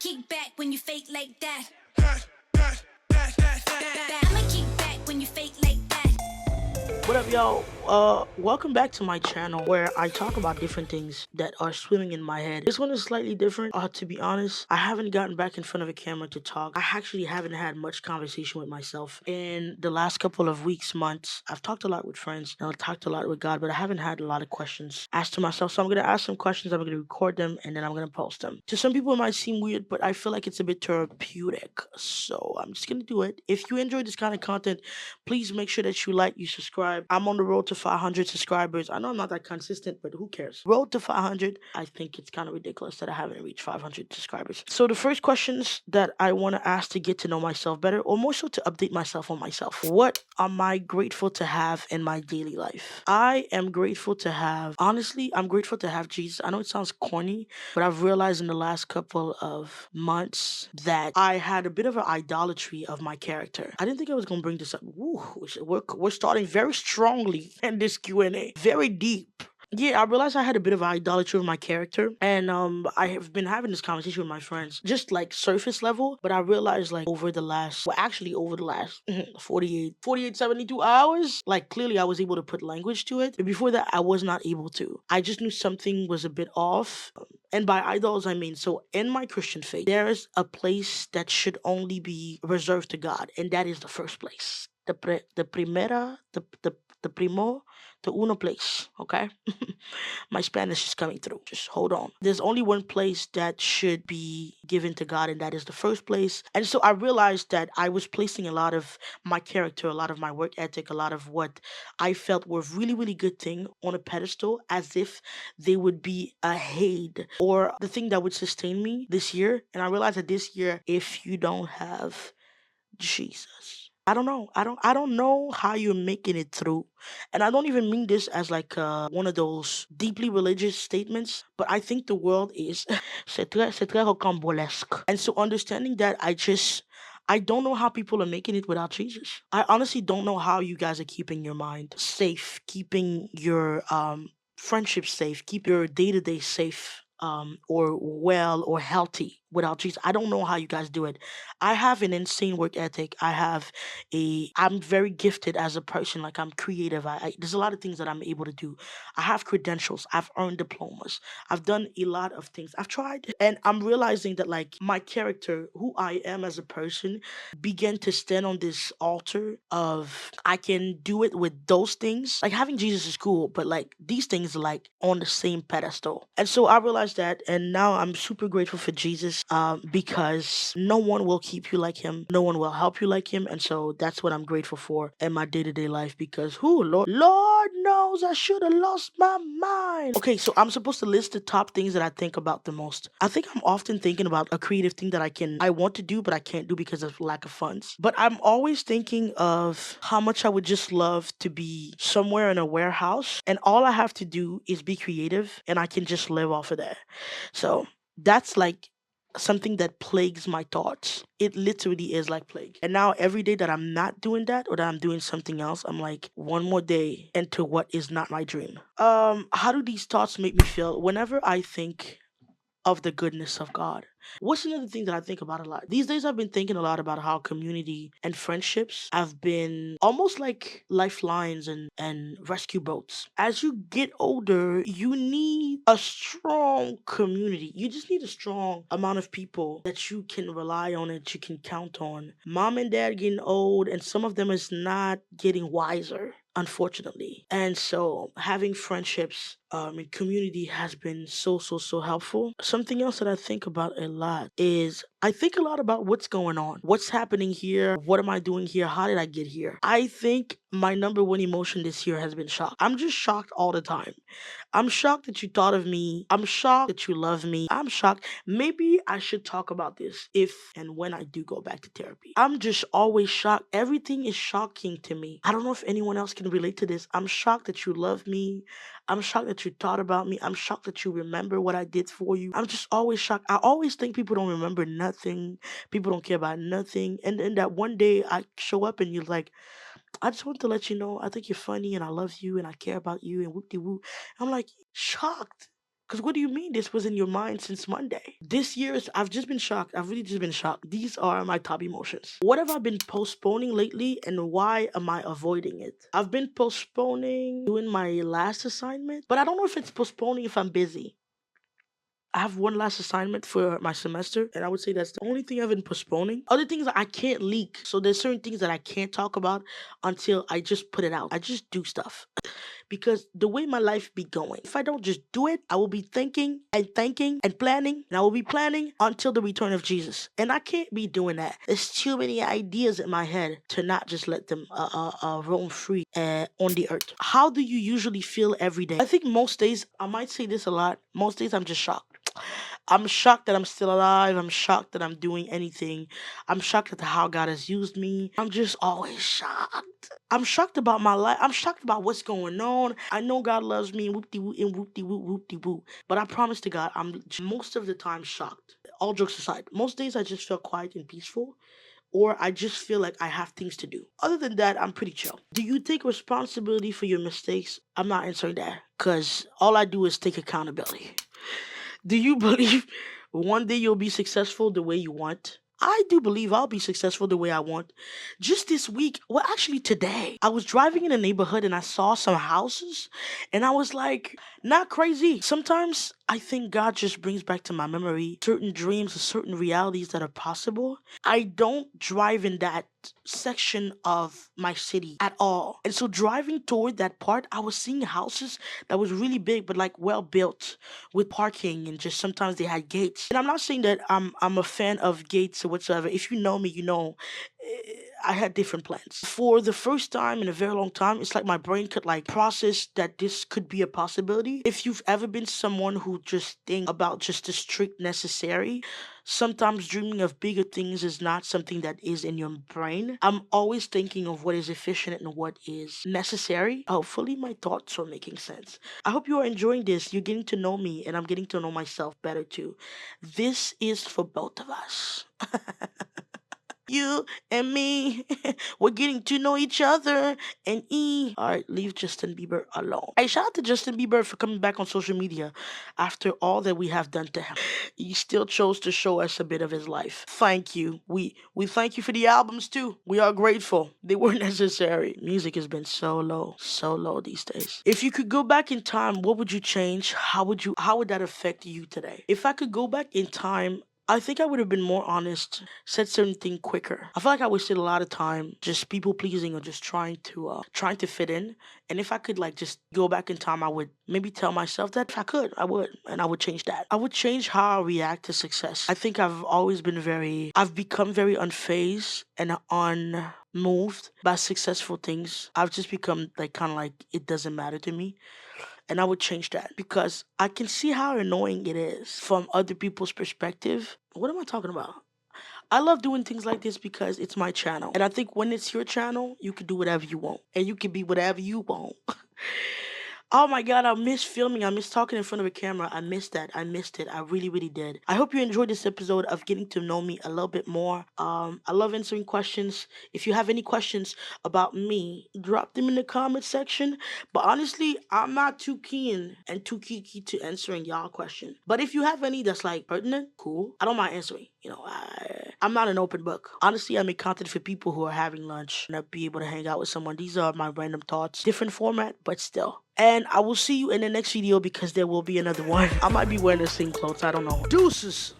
kick back when you fake like that. I'ma kick back when you fake like that. What up, y'all? Welcome back to my channel where I talk about different things that are swimming in my head. This one is slightly different. To be honest, I haven't gotten back in front of a camera to talk. I actually haven't had much conversation with myself in the last couple of weeks, months. I've talked a lot with friends and I've talked a lot with God, but I haven't had a lot of questions asked to myself. So I'm gonna ask some questions. I'm gonna record them and then I'm gonna post them. To some people, it might seem weird, but I feel like it's a bit therapeutic. So I'm just gonna do it. If you enjoy this kind of content, please make sure that you like, you subscribe. I'm on the road to 500 subscribers. I know I'm not that consistent, but who cares? Road to 500. I think it's kind of ridiculous that I haven't reached 500 subscribers. So the first questions that I want to ask to get to know myself better, or more so to update myself on myself. What am I grateful to have in my daily life? I am grateful to have, honestly, I'm grateful to have Jesus. I know it sounds corny, but I've realized in the last couple of months that I had a bit of an idolatry of my character. I didn't think I was going to bring this up. Woo, we're starting very strongly in this Q&A. Very deep. Yeah, I realized I had a bit of idolatry of my character, and I have been having this conversation with my friends, just like surface level, but I realized like over the last 48, 72 hours, like clearly I was able to put language to it. But before that, I was not able to. I just knew something was a bit off. And by idols, I mean, so in my Christian faith, there is a place that should only be reserved to God, and that is the first place. The primo, the uno place, okay? My Spanish is coming through. Just hold on. There's only one place that should be given to God, and that is the first place. And so I realized that I was placing a lot of my character, a lot of my work ethic, a lot of what I felt were really, really good thing on a pedestal, as if they would be a aid or the thing that would sustain me this year. And I realized that this year, if you don't have Jesus, I don't know how you're making it through. And I don't even mean this as like one of those deeply religious statements, but I think the world is c'est très rocambolesque. And so understanding that, I don't know how people are making it without Jesus. I honestly don't know how you guys are keeping your mind safe, keeping your friendship safe, keep your day-to-day safe, or well or healthy without Jesus. I don't know how you guys do it. I have an insane work ethic. I'm very gifted as a person. Like I'm creative. There's a lot of things that I'm able to do. I have credentials. I've earned diplomas. I've done a lot of things. I've tried, and I'm realizing that like my character, who I am as a person, began to stand on this altar of I can do it with those things. Like having Jesus is cool, but like these things are like on the same pedestal. And so I realized that, and now I'm super grateful for Jesus, because no one will keep you like him, no one will help you like him, and so that's what I'm grateful for in my day-to-day life. Because who, Lord knows I should have lost my mind. Okay, so I'm supposed to list the top things that I think about the most. I think I'm often thinking about a creative thing that I want to do but I can't do because of lack of funds. But I'm always thinking of how much I would just love to be somewhere in a warehouse and all I have to do is be creative and I can just live off of that. So that's like something that plagues my thoughts. It literally is like plague. And now every day that I'm not doing that or that I'm doing something else, I'm like one more day into what is not my dream. How do these thoughts make me feel? Whenever I think of the goodness of God. What's another thing that I think about a lot? These days I've been thinking a lot about how community and friendships have been almost like lifelines and rescue boats. As you get older, you need a strong community. You just need a strong amount of people that you can rely on, that you can count on. Mom and dad getting old, and some of them is not getting wiser, unfortunately. And so having friendships and community has been so helpful. Something else that I think about a lot is I think a lot about what's going on, what's happening here, what am I doing here, how did I get here? I think my number one emotion this year has been shock. I'm just shocked all the time. I'm shocked that you thought of me. I'm shocked that you love me. I'm shocked. Maybe I should talk about this if and when I do go back to therapy. I'm just always shocked. Everything is shocking to me. I don't know if anyone else can relate to this. I'm shocked that you love me. I'm shocked that you thought about me. I'm shocked that you remember what I did for you. I'm just always shocked. I always think people don't remember nothing. People don't care about nothing. And then that one day I show up and you're like, I just want to let you know I think you're funny and I love you and I care about you and whoop de whoop. I'm like shocked. Because what do you mean this was in your mind since Monday? This year, I've just been shocked. I've really just been shocked. These are my top emotions. What have I been postponing lately and why am I avoiding it? I've been postponing doing my last assignment, but I don't know if it's postponing if I'm busy. I have one last assignment for my semester, and I would say that's the only thing I've been postponing. Other things that I can't leak. So there's certain things that I can't talk about until I just put it out. I just do stuff. Because the way my life be going, if I don't just do it, I will be thinking and planning, and I will be planning until the return of Jesus. And I can't be doing that. There's too many ideas in my head to not just let them roam free on the earth. How do you usually feel every day? I think most days, I might say this a lot, most days I'm just shocked. I'm shocked that I'm still alive. I'm shocked that I'm doing anything. I'm shocked at how God has used me. I'm just always shocked. I'm shocked about my life. I'm shocked about what's going on. I know God loves me and whoop-de-woo and whoop-de-woo, whoop-de-woo. But I promise to God, I'm most of the time shocked. All jokes aside, most days I just feel quiet and peaceful. Or I just feel like I have things to do. Other than that, I'm pretty chill. Do you take responsibility for your mistakes? I'm not answering that. Because all I do is take accountability. Do you believe one day you'll be successful the way you want? I do believe I'll be successful the way I want. Just this week, well, actually today, I was driving in a neighborhood and I saw some houses and I was like, not crazy. Sometimes I think God just brings back to my memory certain dreams or certain realities that are possible. I don't drive in that section of my city at all. And so driving toward that part, I was seeing houses that was really big, but like well built with parking and just sometimes they had gates. And I'm not saying that I'm a fan of gates or whatsoever. If you know me, you know I had different plans. For the first time in a very long time, it's like my brain could like process that this could be a possibility. If you've ever been someone who just think about just the strict necessary, sometimes dreaming of bigger things is not something that is in your brain. I'm always thinking of what is efficient and what is necessary. Hopefully my thoughts are making sense. I hope you are enjoying this. You're getting to know me and I'm getting to know myself better too. This is for both of us. You and me, we're getting to know each other. And all right, leave Justin Bieber alone. Hey, shout out to Justin Bieber for coming back on social media after all that we have done to him. He still chose to show us a bit of his life. Thank you. We thank you for the albums too. We are grateful. They were necessary. Music has been so low these days. If you could go back in time, what would you change? How would that affect you today? If I could go back in time, I think I would have been more honest, said certain thing quicker. I feel like I wasted a lot of time just people pleasing or just trying to fit in. And if I could like just go back in time, I would maybe tell myself that if I could, I would, and I would change that. I would change how I react to success. I think I've become very unfazed and unmoved by successful things. I've just become like kind of like it doesn't matter to me. And I would change that because I can see how annoying it is from other people's perspective. What am I talking about? I love doing things like this because it's my channel. And I think when it's your channel, you can do whatever you want. And you can be whatever you want. Oh my God, I miss filming. I miss talking in front of a camera. I missed that. I missed it. I really, really did. I hope you enjoyed this episode of getting to know me a little bit more. I love answering questions. If you have any questions about me, drop them in the comment section. But honestly, I'm not too keen and too kiki to answering y'all question. But if you have any that's like pertinent, cool. I don't mind answering. You know, I'm not an open book. Honestly, I make content for people who are having lunch and I'll be able to hang out with someone. These are my random thoughts. Different format, but still. And I will see you in the next video because there will be another one. I might be wearing the same clothes. I don't know. Deuces.